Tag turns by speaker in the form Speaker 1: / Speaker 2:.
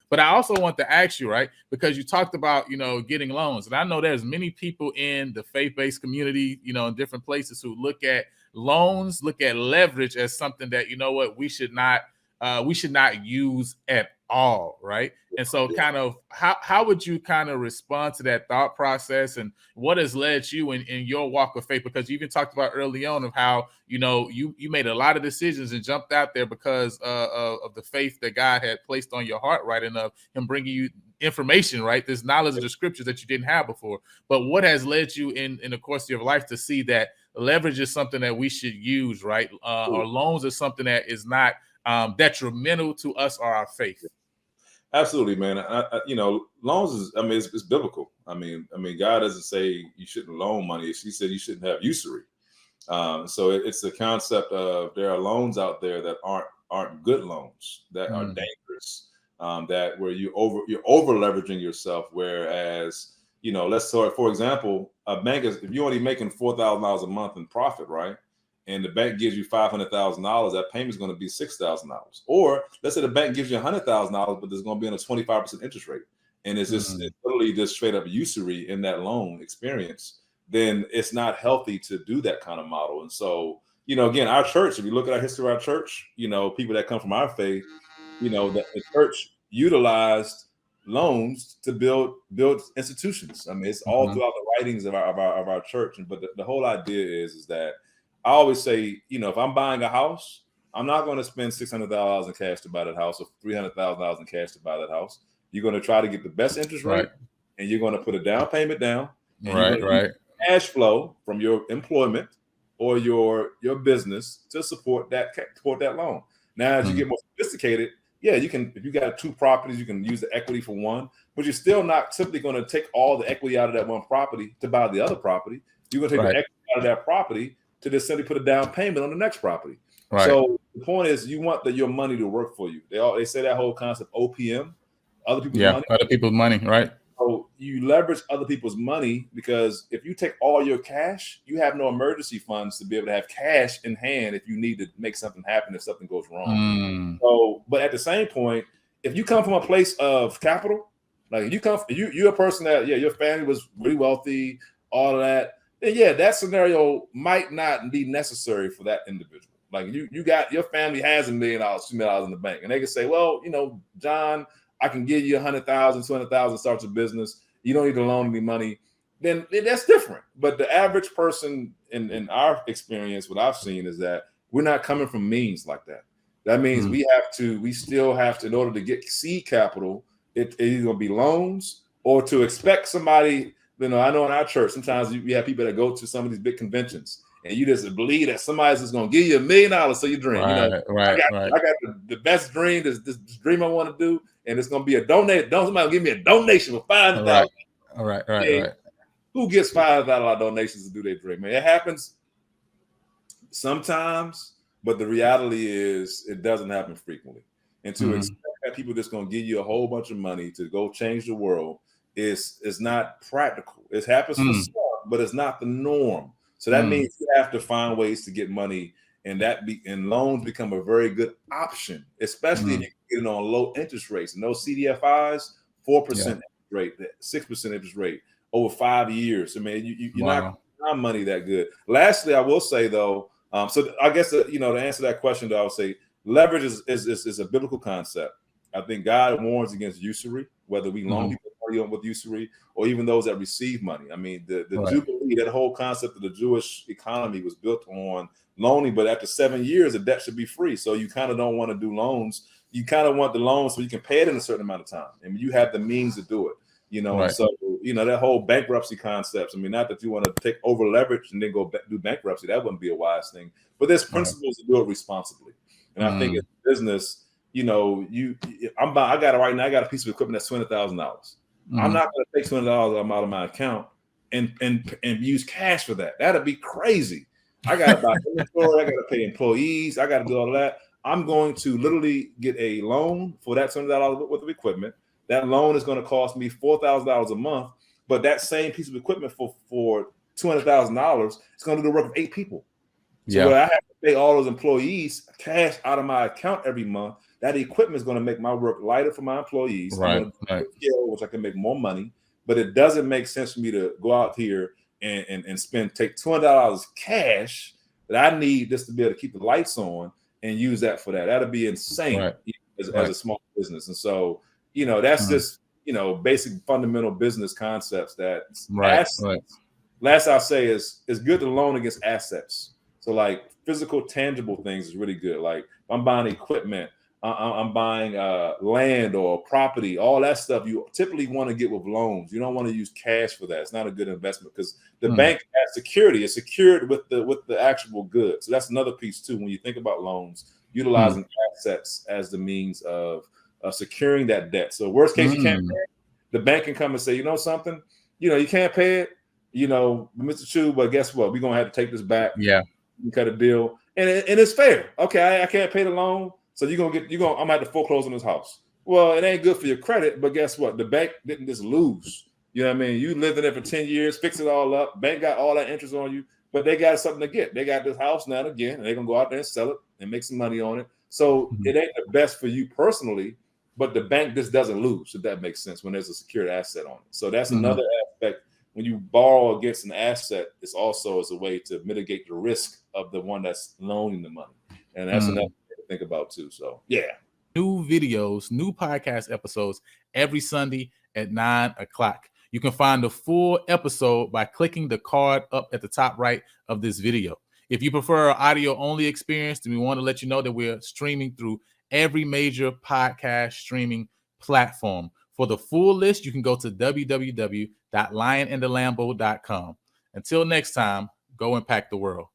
Speaker 1: But I also want to ask you, right, because you talked about, getting loans. And I know there's many people in the faith-based community, in different places who look at loans, look at leverage as something that, we should not use at all, right? And so kind of how would you kind of respond to that thought process, and what has led you in your walk of faith? Because you even talked about early on of how, you made a lot of decisions and jumped out there because of the faith that God had placed on your heart, right? And of him bringing you information, right? This knowledge of the scriptures that you didn't have before. But what has led you in the course of your life to see that leverage is something that we should use, right? Or loans is something that is not detrimental to us or our faith?
Speaker 2: Absolutely, man. Loans is, it's biblical. I mean, God doesn't say you shouldn't loan money. He said you shouldn't have usury. So it's the concept of there are loans out there that aren't good loans, that are dangerous, that where you're over leveraging yourself. Whereas, let's say, for example, a bank is, if you're only making $4,000 a month in profit, right? And the bank gives you $500,000, that payment is going to be $6,000. Or let's say the bank gives you $100,000, but there's going to be on a 25% interest rate, and it's just it's literally just straight up usury in that loan experience. Then it's not healthy to do that kind of model. And so, again, our church, if you look at our history of our church, people that come from our faith, that the church utilized loans to build institutions. I mean, it's all throughout the writings of our church. But the whole idea is that I always say, if I'm buying a house, I'm not going to spend $600,000 in cash to buy that house or $300,000 in cash to buy that house. You're going to try to get the best interest rate, and you're going to put a down payment down, and you're going to use cash flow from your employment or your business to support that loan. Now, as you get more sophisticated, you can, if you got 2 properties, you can use the equity for one, but you're still not simply going to take all the equity out of that one property to buy the other property. You're going to take the equity out of that property to just simply put a down payment on the next property. Right. So the point is, you want your money to work for you. They say that whole concept OPM, other people's money,
Speaker 1: right?
Speaker 2: So you leverage other people's money, because if you take all your cash, you have no emergency funds to be able to have cash in hand if you need to make something happen if something goes wrong. So, but at the same point, if you come from a place of capital, like you're a person that your family was really wealthy, all of that. Then that scenario might not be necessary for that individual. Like you got, your family has $1 million, $2 million in the bank, and they can say, well, John, I can give you $100,000, $200,000 to start your business. You don't need to loan me money. Then that's different. But the average person, in our experience, what I've seen is that we're not coming from means like that. That means we still have to, in order to get seed capital, it's either going to be loans or to expect somebody. I know in our church, sometimes we have people that go to some of these big conventions, and you just believe that somebody's just going to give you $1 million so you dream. I got the best dream, this dream I want to do, and it's going to be a donate. Somebody will give me a donation for $5,000.
Speaker 1: Right.
Speaker 2: Who gets $5,000 donations to do their dream? Man, it happens sometimes, but the reality is it doesn't happen frequently. And to expect that people just going to give you a whole bunch of money to go change the world is not practical. It happens for some, but it's not the norm. So that means you have to find ways to get money, and loans become a very good option, especially if you get it on low interest rates. And those CDFIs, 4% interest rate, 6% interest rate over 5 years. I mean, you're not money that good. Lastly, I will say though, so I guess to answer that question, though, I would say leverage is a biblical concept. I think God warns against usury, whether we loan people money with usury or even those that receive money. I mean, the Jubilee, that whole concept of the Jewish economy was built on loaning, but after 7 years, the debt should be free. So you kind of don't want to do loans. You kind of want the loans so you can pay it in a certain amount of time, and you have the means to do it. And so that whole bankruptcy concepts. I mean, not that you want to take over leverage and then go do bankruptcy. That wouldn't be a wise thing. But there's principles to do it responsibly. And I think in business, I got it right now. I got a piece of equipment that's $200,000. I'm not going to take $200 out of my account and use cash for that. That'd be crazy. I got to buy inventory. I got to pay employees. I got to do all that. I'm going to literally get a loan for that $200 worth of equipment. That loan is going to cost me $4,000 a month, but that same piece of equipment for $200,000 is going to do the work of 8 people. So I have to pay all those employees cash out of my account every month that equipment is going to make my work lighter for my employees.
Speaker 1: Right,
Speaker 2: I'm going to scale, which I can make more money, but it doesn't make sense for me to go out here and take $200 cash that I need just to be able to keep the lights on and use that for that. That'll be insane as a small business. And so, that's just, basic fundamental business concepts that last I'll say is it's good to loan against assets. So like physical, tangible things is really good. Like I'm buying equipment, I'm buying land or property, all that stuff you typically want to get with loans. You don't want to use cash for that. It's not a good investment because the bank has security. It's secured with the actual goods. So that's another piece too. When you think about loans, utilizing assets as the means of securing that debt. So worst case, you can't pay it, the bank can come and say, something, you can't pay it, Mr. Chu, but guess what? We're gonna have to take this back.
Speaker 1: Yeah,
Speaker 2: you cut a deal, and it's fair. Okay, I can't pay the loan. So I'm gonna have to foreclose on this house. Well, it ain't good for your credit, but guess what? The bank didn't just lose. You know what I mean? You lived in it for 10 years, fix it all up. Bank got all that interest on you, but they got something to get. They got this house now again, and they're gonna go out there and sell it and make some money on it. So it ain't the best for you personally, but the bank just doesn't lose, if that makes sense, when there's a secured asset on it. So that's another aspect. When you borrow against an asset, it's also as a way to mitigate the risk of the one that's loaning the money. And that's another thing to think about too. So yeah.
Speaker 1: New videos, new podcast episodes every Sunday at 9 o'clock. You can find the full episode by clicking the card up at the top right of this video. If you prefer an audio-only experience, then we want to let you know that we're streaming through every major podcast streaming platform. For the full list, you can go to www.lionandthelambo.com. Until next time, go impact the world.